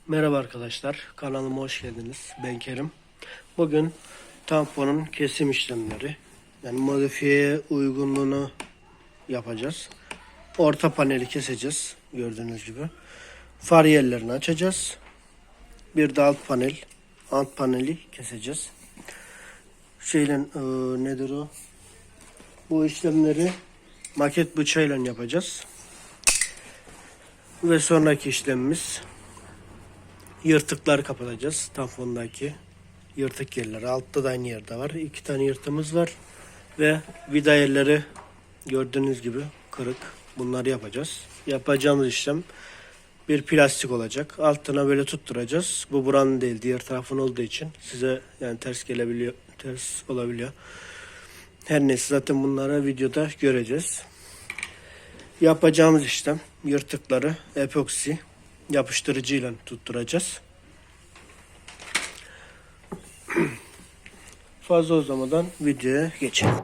Merhaba arkadaşlar, kanalıma hoş geldiniz. Ben Kerim. Bugün tamponun kesim işlemleri, yani modifiyeye uygunluğunu yapacağız. Orta paneli keseceğiz, gördüğünüz gibi. Far yerlerini açacağız. Bir de alt paneli keseceğiz. Nedir o? Bu işlemleri maket bıçağıyla yapacağız. Ve sonraki işlemimiz yırtıkları kapatacağız. Tampondaki yırtık yerleri. Altta da aynı yerde var. 2 tane yırtığımız var. Ve vida yerleri gördüğünüz gibi kırık. Bunları yapacağız. Yapacağımız işlem bir plastik olacak. Altına böyle tutturacağız. Bu buranın değil, diğer tarafın olduğu için size yani ters gelebiliyor, ters olabiliyor. Her neyse, zaten bunları videoda göreceğiz. Yapacağımız işlem yırtıkları epoksi yapıştırıcıyla tutturacağız. Fazla uzamadan videoya geçelim.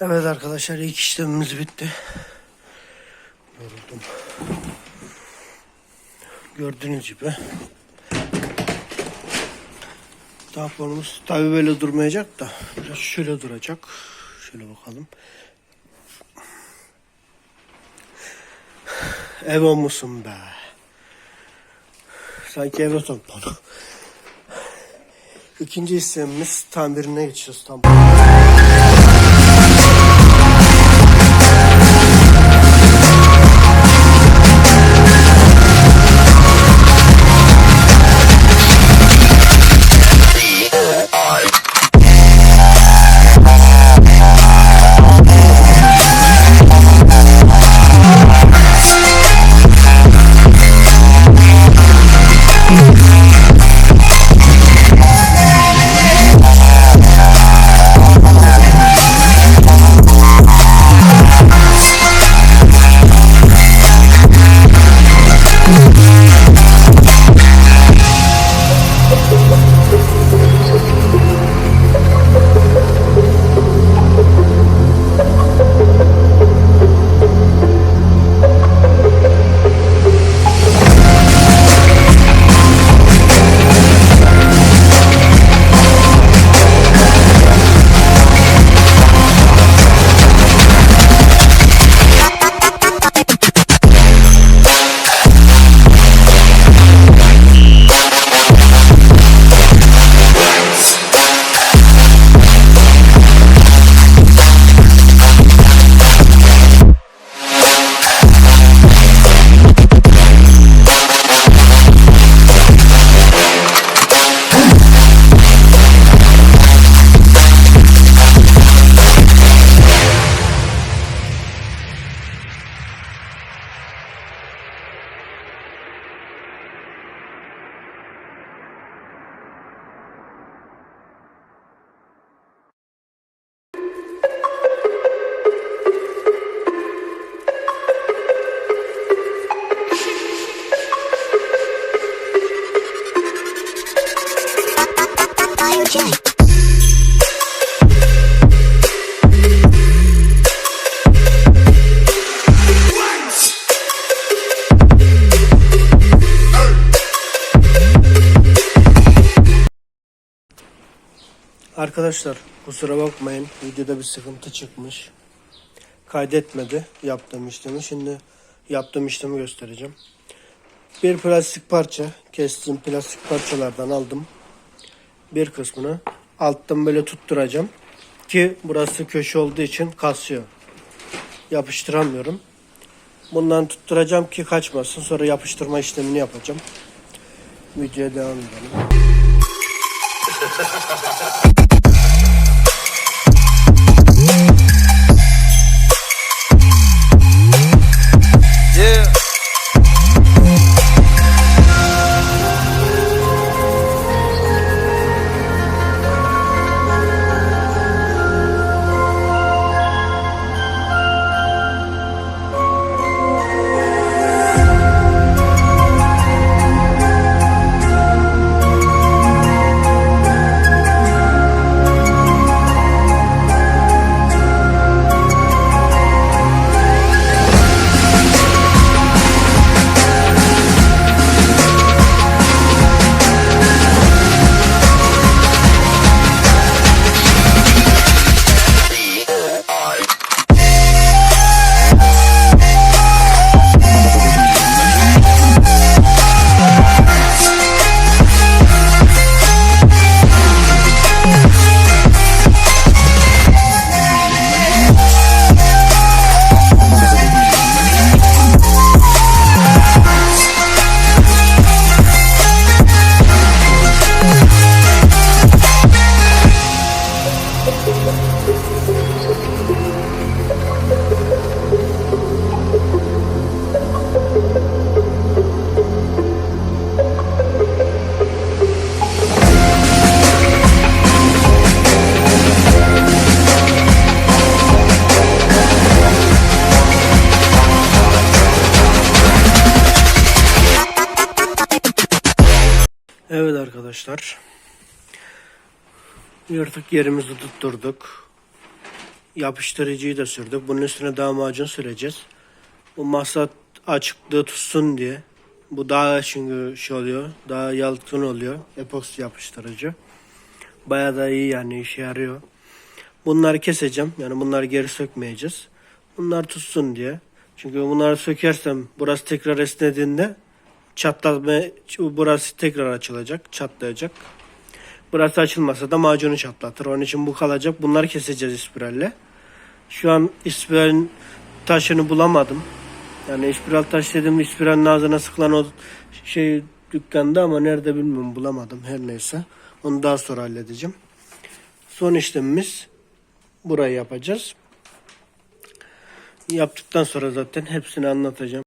Evet arkadaşlar, ilk işlemimiz bitti. Yoruldum. Gördüğünüz gibi. Tamponumuz tabi böyle durmayacak da biraz şöyle duracak. Şöyle bakalım. Evo musun be? Sanki Evo tamponu. İkinci işlemimiz tamirine geçiyoruz tamponu. Arkadaşlar kusura bakmayın, videoda bir sıkıntı çıkmış. Kaydetmedi yaptığım işlemi. Şimdi yaptığım işlemi göstereceğim. Bir plastik parça, kestiğim plastik parçalardan aldım. Bir kısmını alttan böyle tutturacağım ki burası köşe olduğu için kasıyor. Yapıştıramıyorum. Bundan tutturacağım ki kaçmasın. Sonra yapıştırma işlemini yapacağım. Videoya devam edelim. Evet arkadaşlar. Yırtık yerimizi tutturduk. Yapıştırıcıyı da sürdük. Bunun üstüne daha macun süreceğiz. Bu maksat açıklığı tutsun diye. Bu daha çünkü şey oluyor. Daha yalıtkan oluyor. Epoksi yapıştırıcı. Bayağı da iyi yani, işe yarıyor. Bunları keseceğim. Yani bunları geri sökmeyeceğiz. Bunlar tutsun diye. Çünkü bunları sökersem burası tekrar esnediğinde çatlatma, burası tekrar açılacak, çatlayacak. Burası açılmasa da macunu çatlatır. Onun için bu kalacak. Bunları keseceğiz ispiralle. Şu an ispiralin taşını bulamadım. Yani ispiral taş dedim, ispiralin ağzına sıkılan o şey dükkanda ama nerede bilmiyorum, bulamadım. Her neyse. Onu daha sonra halledeceğim. Son işlemimiz burayı yapacağız. Yaptıktan sonra zaten hepsini anlatacağım.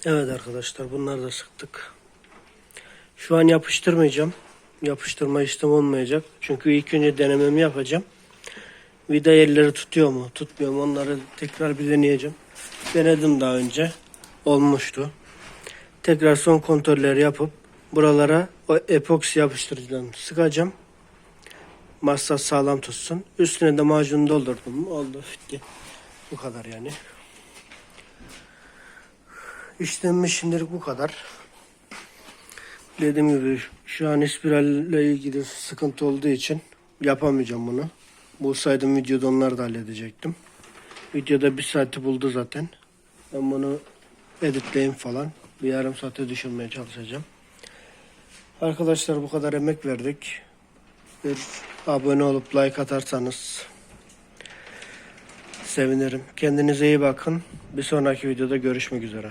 Evet arkadaşlar, bunları da sıktık. Şu an yapıştırmayacağım. Yapıştırma işlemi olmayacak. Çünkü ilk önce denememi yapacağım. Vida yerleri tutuyor mu, tutmuyor mu, onları tekrar bir deneyeceğim. Denedim daha önce. Olmuştu. Tekrar son kontrolleri yapıp buralara o epoksi yapıştırıcıdan sıkacağım. Masa sağlam tutsun. Üstüne de macunu doldurdum. Oldu, bitti. Bu kadar yani. İşlemimiz şimdilik bu kadar. Dediğim gibi şu an ispiralle ilgili sıkıntı olduğu için yapamayacağım bunu. Bulsaydım videoda onları da halledecektim. Videoda 1 saati buldu zaten. Ben bunu editleyeyim falan. Bir yarım saate düşürmeye çalışacağım. Arkadaşlar, bu kadar emek verdik. Bir abone olup like atarsanız sevinirim. Kendinize iyi bakın. Bir sonraki videoda görüşmek üzere.